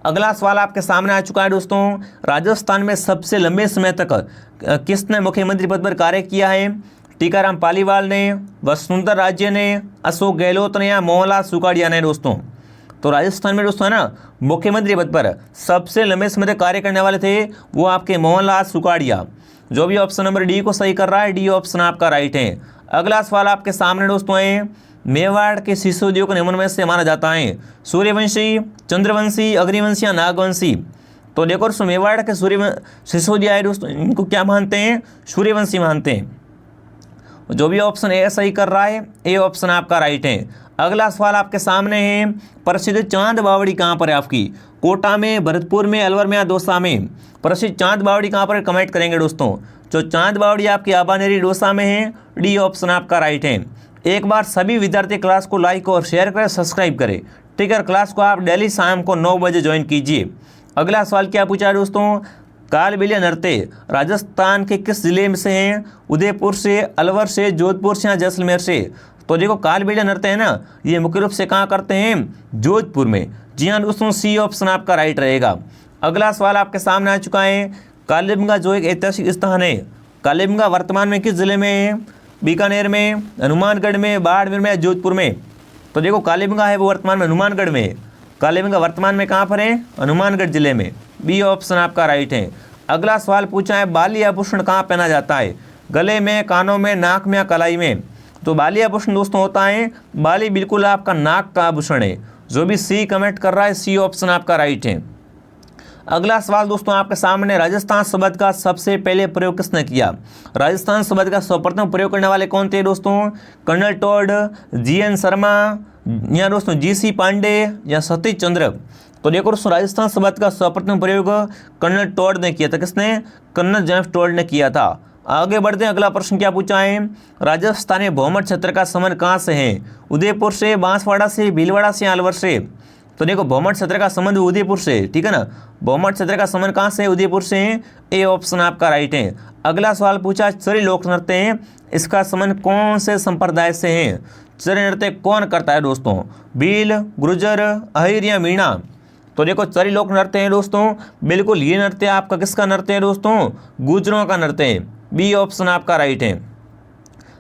Speaker 1: अगला सवाल आपके सामने आ चुका है दोस्तों, राजस्थान में सबसे लंबे समय तक किसने मुख्यमंत्री पद पर कार्य किया है। टीकाराम पालीवाल ने, वसुंधरा राजे ने, अशोक गहलोत ने या मोहनलाल सुखाड़िया ने दोस्तों। तो राजस्थान में दोस्तों है ना, मुख्यमंत्री पद पर सबसे लंबे समय तक कार्य करने वाले थे वो आपके मोहनलाल सुखाड़िया। जो भी ऑप्शन नंबर डी को सही कर रहा है, डी ऑप्शन आपका राइट है। अगला सवाल आपके सामने दोस्तों है, मेवाड़ के सिसोदियों को निम्न में से माना जाता है, सूर्यवंशी, चंद्रवंशी, अग्निवंशी या नागवंशी। तो देखो दोस्तों, मेवाड़ के सिसोदिया है दोस्तों, इनको क्या मानते हैं, सूर्यवंशी मानते हैं। जो भी ऑप्शन ए सही कर रहा है, ए ऑप्शन आपका राइट है। अगला सवाल आपके सामने है, प्रसिद्ध चांद बावड़ी कहाँ पर है आपकी, कोटा में, भरतपुर में, अलवर में या दौसा में। प्रसिद्ध चांद बावड़ी कहाँ पर कमेंट करेंगे दोस्तों। जो चांद बावड़ी आपकी आबानेरी दौसा में है, डी ऑप्शन आपका राइट है। एक बार सभी विद्यार्थी क्लास को लाइक और शेयर करें, सब्सक्राइब करें, ठीक है। क्लास को आप डेली शाम को 9 बजे ज्वाइन कीजिए। अगला सवाल क्या पूछा है दोस्तों, कालबेलिया नृत्य राजस्थान के किस जिले में से हैं। उदयपुर से, अलवर से, जोधपुर से या जैसलमेर से। तो देखो कालबेलिया नृत्य है ना, ये मुख्य रूप से कहाँ करते हैं, जोधपुर में। जी हाँ दोस्तों, सी ऑप्शन आपका राइट रहेगा। अगला सवाल आपके सामने आ चुका है, कालीबंगा जो एक ऐतिहासिक स्थान है, कालीबंगा वर्तमान में किस जिले में है। बीकानेर में, हनुमानगढ़ में, बाड़मेर में या जोधपुर में। तो देखो कालीबंगा है वो वर्तमान में हनुमानगढ़ में है। कालीबंगा वर्तमान में कहाँ पर है, हनुमानगढ़ जिले में। बी ऑप्शन आपका राइट है। अगला सवाल पूछा है, बाली आभूषण कहाँ पहना जाता है, गले में, कानों में, नाक में या कलाई में। तो बाली आभूषण दोस्तों होता है, बाली बिल्कुल आपका नाक का आभूषण है। जो भी सी कमेंट कर रहा है, सी ऑप्शन आपका राइट है। अगला सवाल दोस्तों आपके सामने, राजस्थान शब्द का सबसे पहले प्रयोग किसने किया। राजस्थान शब्द का सर्वप्रथम प्रयोग करने वाले कौन थे दोस्तों, कर्नल टॉड, जी.एन. शर्मा या दोस्तों जी.सी. पांडे या सतीश चंद्र। तो देखो दोस्तों, राजस्थान शब्द का सर्वप्रथम प्रयोग कर्नल टॉड ने किया था। किसने, कर्नल जेम्स टॉड ने किया था। आगे बढ़ते हैं, अगला प्रश्न क्या पूछा है, राजस्थान में भौमट क्षेत्र का संबंध कहाँ से है। उदयपुर से, बांसवाड़ा से, भीलवाड़ा से, अलवर से। तो देखो भौमट क्षेत्र का संबंध उदयपुर से, ठीक है ना। भौमट क्षेत्र का संबंध कहाँ से है, उदयपुर से। ए ऑप्शन आपका राइट है। अगला सवाल पूछा, चरी लोक नृत्य है, इसका संबंध कौन से संप्रदाय से है। चरी नृत्य कौन करता है दोस्तों, भील, गुर्जर, अहिर या मीणा। तो देखो चरी लोक नृत्य है दोस्तों, बिल्कुल ये नृत्य आपका किसका नृत्य है दोस्तों, गुर्जरों का नृत्य है। बी ऑप्शन आपका राइट है।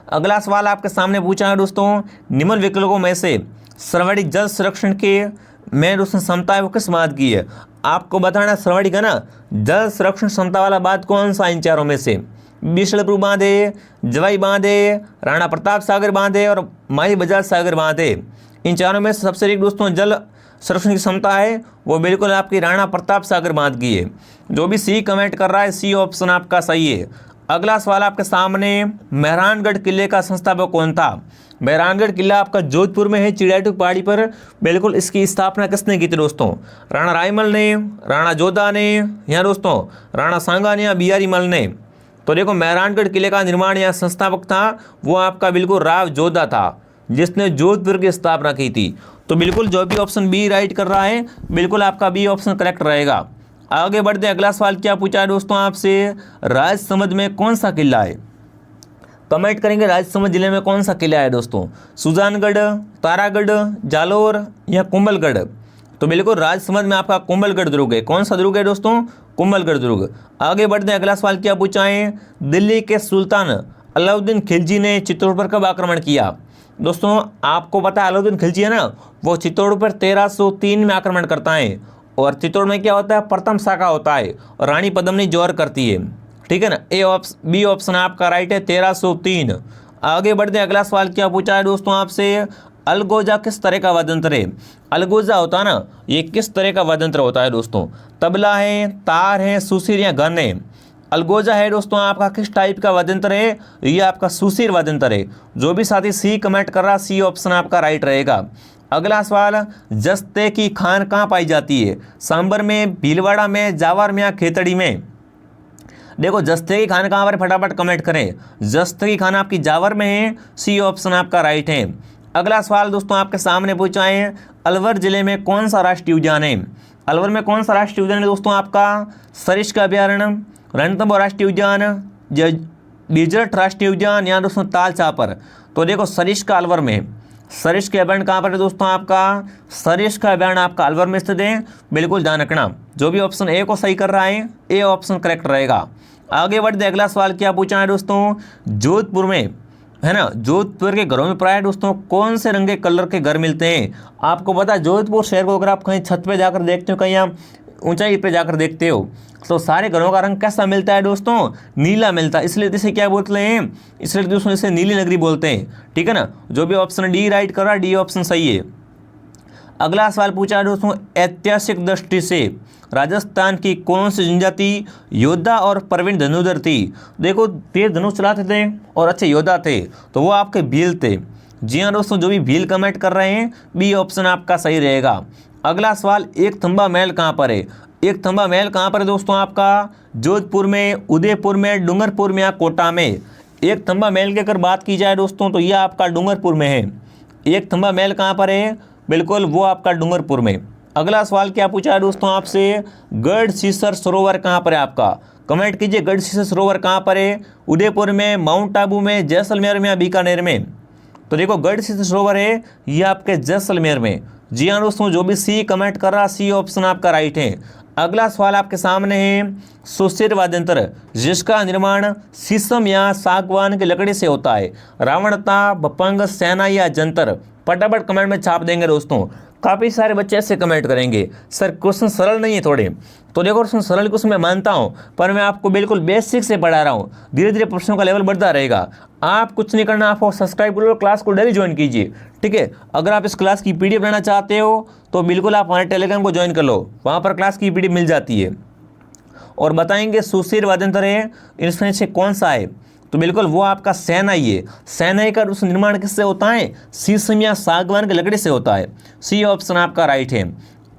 Speaker 1: अगला सवाल आपके सामने पूछा है दोस्तों, निम्न विकल्पों में से सर्वाधिक जल संरक्षण के में दोस्तों क्षमता है वो किस बात की है। आपको बताना सर्वाधिक है ना, जल संरक्षण क्षमता वाला बात कौन सा इन चारों में से। बिशलपुर बांध है, जवाई बांध है, राणा प्रताप सागर बांध है और माही बजाज सागर बांध है। इन चारों में सबसे अधिक दोस्तों जल संरक्षण की क्षमता है वो बिल्कुल आपकी राणा प्रताप सागर बांध की है। जो भी सी कमेंट कर रहा है, सी ऑप्शन आपका सही है। अगला सवाल आपके सामने, मेहरानगढ़ किले का संस्थापक कौन था। मेहरानगढ़ किला आपका जोधपुर में है, चिड़ियाटूप पहाड़ी पर। बिल्कुल इसकी स्थापना किसने की थी दोस्तों? राणा रायमल ने, राणा जोधा ने, या दोस्तों राणा सांगा ने, या बिहारी मल ने। तो देखो मेहरानगढ़ किले का निर्माण या संस्थापक था वो आपका बिल्कुल राव जोधा था, जिसने जोधपुर की स्थापना की थी। तो बिल्कुल जो भी ऑप्शन बी राइट कर रहा है, बिल्कुल आपका बी ऑप्शन करेक्ट रहेगा। आगे बढ़ते हैं, अगला सवाल क्या पूछा है दोस्तों आपसे, राजसमंद में कौन सा किला है? कमेंट करेंगे राजसमंद जिले में कौन सा किला है दोस्तों? सुजानगढ़, तारागढ़, जालोर या कुंभलगढ़? तो बिल्कुल राजसमंद में आपका कुंभलगढ़ दुर्ग है। कौन सा दुर्ग है दोस्तों? कुंभलगढ़ दुर्ग। आगे बढ़ते हैं, अगला सवाल क्या पूछा है, दिल्ली के सुल्तान अलाउद्दीन खिलजी ने चित्तौड़ पर कब आक्रमण किया? दोस्तों आपको पता है अलाउद्दीन खिलजी है ना, वो चित्तौड़ पर 1303 में आक्रमण करता है। और चित्तौड़ में क्या होता है? प्रथम शाखा होता है और रानी पद्मिनी जोर करती है, ठीक है ना। बी ऑप्शन आपका राइट है, 1303। आगे बढ़ते हैं, अगला सवाल क्या पूछा है दोस्तों आपसे, अलगोजा किस तरह का वाद्यंत्र है? अलगोजा होता है ना, ये किस तरह का वाद्यंत्र होता है दोस्तों? तबला है, तार है, सुसीर या गन है? अलगोजा है दोस्तों आपका किस टाइप का वाद्यंत्र है? ये आपका सुसीर वाद्यंत्र है। जो भी साथी सी कमेंट कर रहा, सी ऑप्शन आपका राइट रहेगा। अगला सवाल, जस्ते की खान कहाँ पाई जाती है? सांबर में, भीलवाड़ा में, जावर में या खेतड़ी में? देखो जस्ते की खान कहाँ पर, फटाफट कमेंट करें। जस्ते की खान आपकी जावर में है, सी ऑप्शन आपका राइट है। अगला सवाल दोस्तों आपके सामने पूछा है, अलवर जिले में कौन सा राष्ट्रीय उद्यान है? अलवर में कौन सा राष्ट्रीय उद्यान है दोस्तों आपका? सरिस्का अभ्यारण्य, रणथंभौर राष्ट्रीय उद्यान, बिजरठ राष्ट्रीय उद्यान या दोस्तों ताल चापर? तो देखो सरिस्का अलवर में। सरिस्का अभ्यारण्य कहाँ पर है दोस्तों आपका? सरिस्का अभ्यारण्य आपका अलवर में स्थित है। बिल्कुल ध्यान रखना, जो भी ऑप्शन ए को सही कर रहा है, ए ऑप्शन करेक्ट रहेगा। आगे बढ़ते, अगला सवाल क्या पूछा है दोस्तों, जोधपुर में है ना, जोधपुर के घरों में प्राय दोस्तों कौन से रंग के कलर के घर मिलते हैं? आपको पता है जोधपुर शहर को अगर आप कहीं छत पे जाकर देखते हो, कहीं आप ऊंचाई पे जाकर देखते हो, तो सारे घरों का रंग कैसा मिलता है दोस्तों? नीला मिलता है। इसलिए इसे क्या बोलते हैं? इसलिए दोस्तों इसे नीली नगरी बोलते हैं, ठीक है ना। जो भी ऑप्शन डी राइट कर रहा है, डी ऑप्शन सही है। अगला सवाल पूछा है दोस्तों, ऐतिहासिक दृष्टि से राजस्थान की कौन सी जनजाति योद्धा और प्रवीण धनुर्धर थी? देखो तीर धनुष चलाते थे और अच्छे योद्धा थे, तो वो आपके भील थे। जी हाँ दोस्तों, जो भी भील कमेंट कर रहे हैं, बी ऑप्शन आपका सही रहेगा। अगला सवाल, एक थंबा महल कहाँ पर है? एक थंबा महल कहाँ पर है दोस्तों आपका? जोधपुर में, उदयपुर में, डूंगरपुर में या कोटा में? एक थंबा महल की अगर बात की जाए दोस्तों, तो यह आपका डूंगरपुर में है। एक थंबा महल कहाँ पर है? बिल्कुल वो आपका डूंगरपुर में। अगला सवाल क्या पूछा है दोस्तों आपसे, गढ़सीसर सरोवर कहाँ पर है आपका? कमेंट कीजिए, गढ़सीसर सरोवर कहाँ पर है? उदयपुर में, माउंट आबू में, जैसलमेर में या बीकानेर में? तो देखो गढ़सीसर सरोवर है ये आपके जैसलमेर में। जी हाँ दोस्तों, जो भी सी कमेंट कर रहा, सी ऑप्शन आपका राइट है। अगला सवाल आपके सामने है, सुसीर वाद्यंत्र जिसका निर्माण शीशम या सागवान की लकड़ी से होता है, रावणता, बपंग, सेना या जंतर? फटाफट कमेंट में छाप देंगे दोस्तों। काफ़ी सारे बच्चे ऐसे कमेंट करेंगे, सर क्वेश्चन सरल नहीं है थोड़े। तो देखो क्वेश्चन सरल क्वेश्चन मैं मानता हूँ, पर मैं आपको बिल्कुल बेसिक से पढ़ा रहा हूँ। धीरे धीरे प्रश्नों का लेवल बढ़ता रहेगा। आप कुछ नहीं करना, आपको सब्सक्राइब करो, क्लास को डेली ज्वाइन कीजिए, ठीक है। अगर आप इस क्लास की पीडीएफ लेना चाहते हो तो बिल्कुल आप हमारे टेलीग्राम को ज्वाइन कर लो, वहाँ पर क्लास की पीडीएफ मिल जाती है। और बताएंगे सुसीर वाद्यंत्र है, इसमें से कौन सा है? तो बिल्कुल वो आपका शहनाई है। शहनाई का उस निर्माण किससे होता है? शीशम या सागवान की लकड़ी से होता है। सी ऑप्शन आपका राइट है।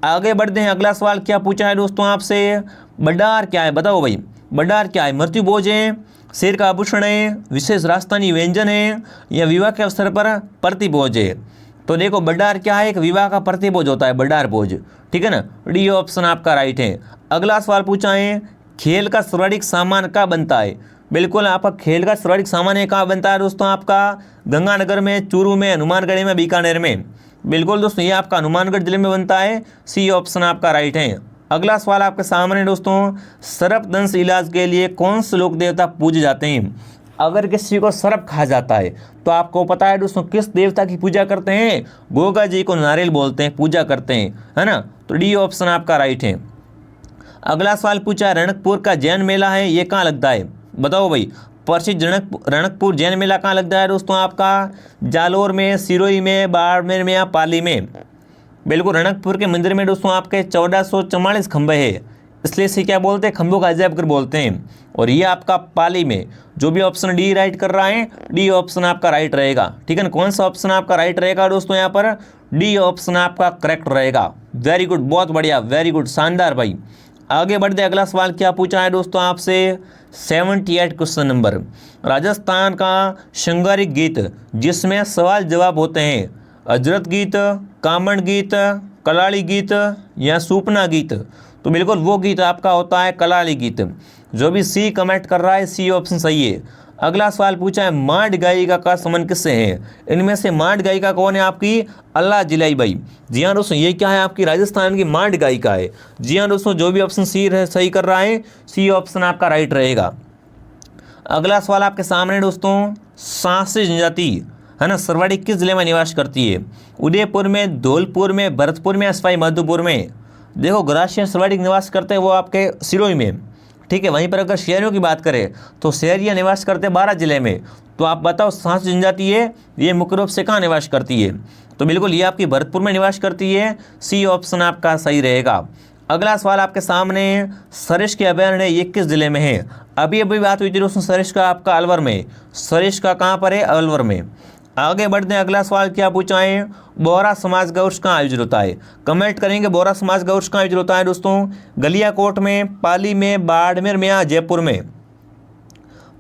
Speaker 1: आगे बढ़ते हैं, अगला सवाल क्या पूछा है दोस्तों आपसे, बडार क्या है? बताओ भाई, बडार क्या है? मृत्यु भोज है, शेर का आभूषण है, विशेष राजस्थानी व्यंजन है या विवाह के अवसर पर प्रतिभोज है? तो देखो बडार क्या है? एक विवाह का प्रतिभोज होता है बडार भोज, ठीक है ना। डी ऑप्शन आपका राइट है। अगला सवाल पूछा है, खेल का सर्वाधिक सामान कहाँ बनता है? बिल्कुल आपका खेल का सर्वाधिक सामान है कहाँ बनता है दोस्तों? आपका गंगानगर में, चूरू में, हनुमानगढ़ में, बीकानेर में? बिल्कुल दोस्तों ये आपका हनुमानगढ़ जिले में बनता है। सी ऑप्शन आपका राइट है। अगला सवाल आपके सामने दोस्तों, सर्पदंश इलाज के लिए कौन से लोक देवता पूजे जाते हैं? अगर किसी को सर्प खा जाता है तो आपको पता है दोस्तों किस देवता की पूजा करते हैं? गोगा जी को नारियल बोलते हैं, पूजा करते हैं, है ना। तो डी ऑप्शन आपका राइट है। अगला सवाल पूछा, रणकपुर का जैन मेला है ये कहाँ लगता है? बताओ भाई, प्रसिद्ध रणकपुर जैन मेला कहाँ लगता है दोस्तों आपका? जालोर में, सिरोही में, बाड़मेर में या पाली में? बिल्कुल रणकपुर के मंदिर में दोस्तों आपके 1444 खंभे हैं। इसलिए इसे क्या बोलते हैं, खंभों का अजायब घर बोलते हैं। और ये आपका पाली में जो भी ऑप्शन डी राइट कर रहा है, डी ऑप्शन आपका राइट रहेगा। ठीक है ना, कौन सा ऑप्शन आपका राइट रहेगा दोस्तों, यहाँ पर डी ऑप्शन आपका करेक्ट रहेगा। वेरी गुड, बहुत बढ़िया, वेरी गुड, शानदार भाई। आगे बढ़ते, अगला सवाल क्या पूछा है दोस्तों आपसे, 78 क्वेश्चन नंबर। राजस्थान का श्रृंगारिक गीत जिसमें सवाल जवाब होते हैं, अजरत गीत, कामण गीत, कलाड़ी गीत या सूपना गीत। तो बिल्कुल वो गीत आपका होता है कलाड़ी गीत। जो भी सी कमेंट कर रहा है, सी ऑप्शन सही है। अगला सवाल पूछा है, मांड गायिका का संबंध किससे है। इनमें से मांड गायिका कौन है आपकी, अल्लाह जिलाई बाई। जी हाँ दोस्तों, ये क्या है आपकी राजस्थान की मांड गायिका है। जी हाँ दोस्तों, जो भी ऑप्शन सी सही कर रहा है, सी ऑप्शन आपका राइट रहेगा। अगला सवाल आपके सामने दोस्तों, सांसी जनजाति है ना सर्वाधिक किस जिले में निवास करती है। उदयपुर में, धौलपुर में, भरतपुर में, सवाई माधोपुर में। देखो ग्रासीय सर्वाधिक निवास करते हैं वो आपके सिरोही में। ठीक है, वहीं पर अगर शहरियों की बात करें तो शहरिया निवास करते हैं 12 जिले में। तो आप बताओ सांसी जनजाति है ये मुख्य रूप से कहाँ निवास करती है। तो बिल्कुल ये आपकी भरतपुर में निवास करती है, सी ऑप्शन आपका सही रहेगा। अगला सवाल आपके सामने, सरिस्का के अभयारण्य ये किस जिले में है। अभी अभी बात हुई थी दोस्तों सरिस्का का आपका अलवर में। सरिस्का कहाँ पर है, अलवर में। आगे बढ़ते हैं, अगला सवाल क्या पूछा है, बोहरा समाज का उर्स कहाँ आयोजित होता है। कमेंट करेंगे बोहरा समाज का उर्स कहाँ आयोजित होता है दोस्तों, गलियाकोट में, पाली में, बाड़मेर में या जयपुर में।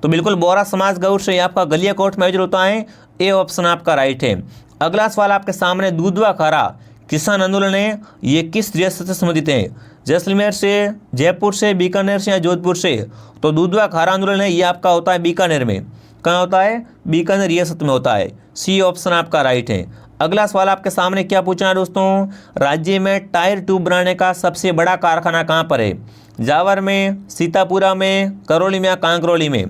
Speaker 1: तो बिल्कुल बोहरा समाज का उर्स आपका गलियाकोट में आयोजित होता है, ए ऑप्शन आपका राइट है। अगला सवाल आपके सामने, दूधवा खारा किसान आंदोलन है ये किस रियासत से संबंधित है। जैसलमेर से, जयपुर से, बीकानेर से या जोधपुर से। तो दूधवा खारा आंदोलन है ये आपका होता है बीकानेर में। कहाँ होता है, बीकानेर रियासत में होता है, सी ऑप्शन आपका राइट है। अगला सवाल आपके सामने क्या पूछा है दोस्तों, राज्य में टायर ट्यूब बनाने का सबसे बड़ा कारखाना कहाँ पर है। जावर में, सीतापुरा में, करौली में या कांकरौली में।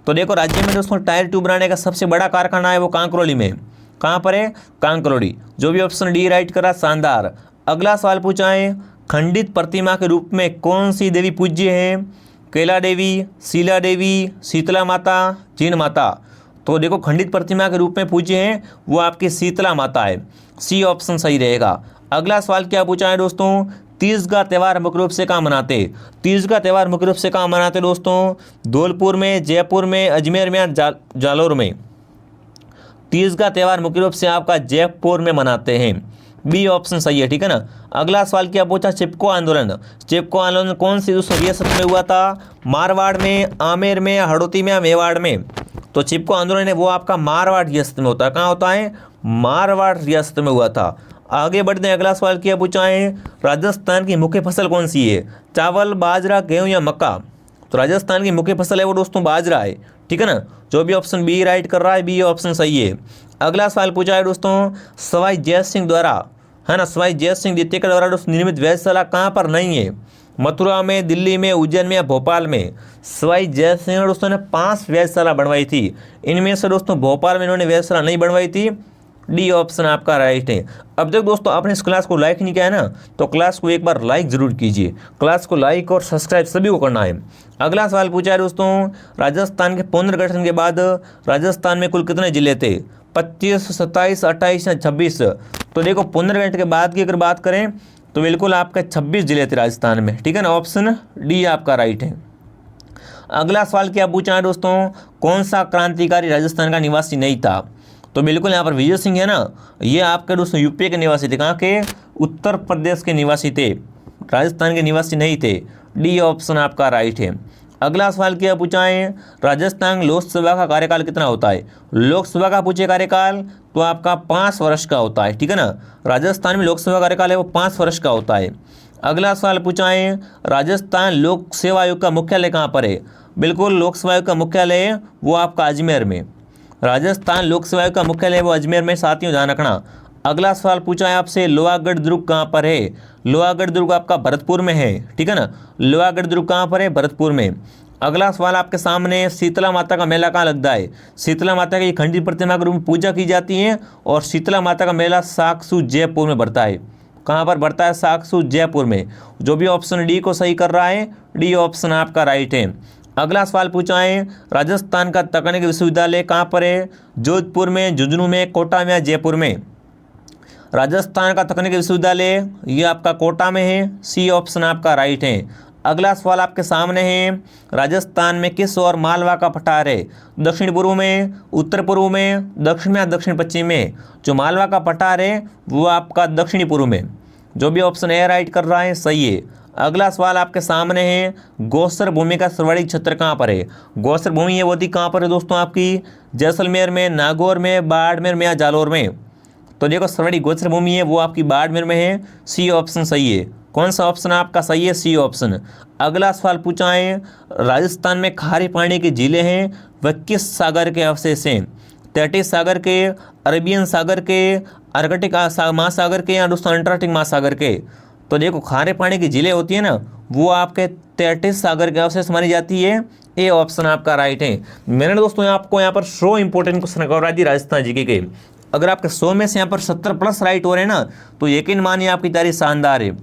Speaker 1: तो देखो राज्य में दोस्तों टायर ट्यूब बनाने का सबसे बड़ा कारखाना है वो कांकरौली में। कहाँ पर है, कांकरौली। जो भी ऑप्शन डी राइट करा, शानदार। अगला सवाल पूछा है, खंडित प्रतिमा के रूप में कौन सी देवी पूज्य है। कैला देवी, शीला देवी, शीतला माता, जीन माता। तो देखो खंडित प्रतिमा के रूप में पूज्य है वो आपकी शीतला माता है, सी ऑप्शन सही रहेगा। अगला सवाल क्या पूछा है दोस्तों, तीज का त्यौहार मुख्य रूप से कहाँ मनाते। तीज का त्यौहार मुख्य रूप से कहाँ मनाते दोस्तों, धौलपुर में, जयपुर में, अजमेर में, जालौर में। तीज का त्यौहार मुख्य रूप से आपका जयपुर में मनाते हैं, बी ऑप्शन सही है। ठीक है ना। अगला सवाल क्या पूछा, चिपको आंदोलन। चिपको आंदोलन कौन सी रियासत में हुआ था, मारवाड़ में, आमेर में, हड़ौती में या मेवाड़ में। तो चिपको आंदोलन है वो आपका मारवाड़ रियासत में होता है। कहाँ होता है, मारवाड़ रियासत में हुआ था। आगे बढ़ते हैं, अगला सवाल क्या पूछा है, राजस्थान की मुख्य फसल कौन सी है। चावल, बाजरा, गेहूँ या मक्का। तो राजस्थान की मुख्य फसल है वो दोस्तों बाजरा है। ठीक है ना। जो भी ऑप्शन बी राइट कर रहा है, बी ऑप्शन सही है। अगला सवाल पूछा है दोस्तों, सवाई जय सिंह द्वारा है ना, सवाई जय सिंह द्वितीय के द्वारा दोस्तों निर्मित वेधशाला कहाँ पर नहीं है। मथुरा में, दिल्ली में, उज्जैन में या भोपाल में। सवाई जय सिंह दोस्तों ने 5 वेधशाला बनवाई थी, इनमें से दोस्तों भोपाल में इन्होंने वेधशाला नहीं बनवाई थी, डी ऑप्शन आपका राइट है। अब तक दोस्तों आपने इस क्लास को लाइक नहीं किया है ना, तो क्लास को एक बार लाइक जरूर कीजिए। क्लास को लाइक और सब्सक्राइब सभी को करना है। अगला सवाल पूछा है दोस्तों, राजस्थान के पुनर्गठन के बाद राजस्थान में कुल कितने जिले थे। 25, 27, 28 या 26। तो देखो पुनर्गठन के बाद की अगर बात करें तो बिल्कुल आपके 26 जिले थे राजस्थान में। ठीक है ना, ऑप्शन डी आपका राइट है। अगला सवाल क्या पूछा है दोस्तों, कौन सा क्रांतिकारी राजस्थान का निवासी नहीं था। तो बिल्कुल यहाँ पर विजय सिंह है ना, ये आपके दोस्तों यूपी के निवासी थे। कहाँ के, उत्तर प्रदेश के निवासी थे, राजस्थान के निवासी नहीं थे, डी ऑप्शन आपका राइट है। अगला सवाल क्या पूछा है, राजस्थान लोकसभा का कार्यकाल कितना होता है। लोकसभा का पूछे कार्यकाल तो आपका 5 वर्ष का होता है। ठीक है ना, राजस्थान में लोकसभा कार्यकाल है वो 5 वर्ष का होता है। अगला सवाल पूछा है, राजस्थान लोक सेवा आयोग का मुख्यालय कहाँ पर है। बिल्कुल लोक सेवा आयोग का मुख्यालय है वो आपका अजमेर में। राजस्थान लोक सेवा आयोग का मुख्यालय वो अजमेर में, साथियों ध्यान रखना। अगला सवाल पूछा है आपसे, लोहागढ़ दुर्ग कहाँ पर है। लोहागढ़ दुर्ग आपका भरतपुर में है। ठीक है ना, लोहागढ़ दुर्ग कहाँ पर है, भरतपुर में। अगला सवाल आपके सामने, शीतला माता का मेला कहाँ लगता है। शीतला माता की खंडित प्रतिमा के रूप में पूजा की जाती है और शीतला माता का मेला साकसू जयपुर में बढ़ता है। कहाँ पर बढ़ता है, साकसू जयपुर में। जो भी ऑप्शन डी को सही कर रहा है, डी ऑप्शन आपका राइट है। अगला सवाल पूछा है, राजस्थान का तकनीकी विश्वविद्यालय कहाँ पर है। जोधपुर में, झुंझुनू में, कोटा में या जयपुर में। राजस्थान का तकनीकी विश्वविद्यालय ये आपका कोटा में है, सी ऑप्शन आपका राइट है। अगला सवाल आपके सामने है, राजस्थान में किस और मालवा का पठार है? दक्षिण पूर्व में, उत्तर पूर्व में, दक्षिण में या दक्षिण पश्चिम में? जो मालवा का पठार है वो आपका दक्षिणी पूर्व में। जो भी ऑप्शन ए राइट कर रहा है सही है। अगला सवाल आपके सामने है, गौसर भूमि का सर्वाधिक क्षेत्र कहाँ पर है? गौसर भूमि ये होती कहाँ पर है दोस्तों? आपकी जैसलमेर में, नागौर में, बाड़मेर में या जालौर में? तो देखो सर्वाधिक गौचर भूमि है वो आपकी बाड़मेर में है। सी ऑप्शन सही है। कौन सा ऑप्शन आपका सही है? C option. अगला सवाल पूछा है, राजस्थान में खारे पानी की झीलें हैं वह किस सागर के अवशेष हैं? तटीय सागर के, अरेबियन सागर के, आर्कटिक महासागर के या दोस्तों अंटार्कटिक महासागर के? तो देखो खारे पानी की झीलें होती है ना वो आपके तटीय सागर के अवशेष मानी जाती है। ए ऑप्शन आपका राइट है। मैंने दोस्तों आपको यहाँ पर 100 इंपॉर्टेंट क्वेश्चन करवा दिए राजस्थान जीके के। अगर आपके 100 में से यहाँ पर 70+ राइट हो रहे हैं ना तो यकीन मानिए आपकी तैयारी शानदार है।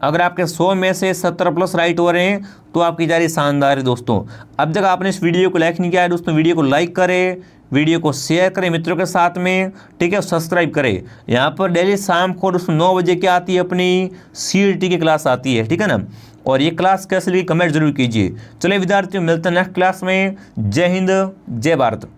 Speaker 1: अगर आपके 100 में से 70+ राइट हो रहे हैं तो आपकी तैयारी शानदार है दोस्तों। अब तक आपने इस वीडियो को लाइक नहीं किया है दोस्तों, वीडियो को लाइक करें, वीडियो को शेयर करें मित्रों के साथ में, ठीक है, सब्सक्राइब करें। यहाँ पर डेली शाम को दोस्तों 9 बजे क्या आती है? अपनी CET की क्लास आती है, ठीक है ना। और ये क्लास कैसे लगी कमेंट जरूर कीजिए। चलिए विद्यार्थियों मिलते हैं नेक्स्ट क्लास में। जय हिंद, जय भारत।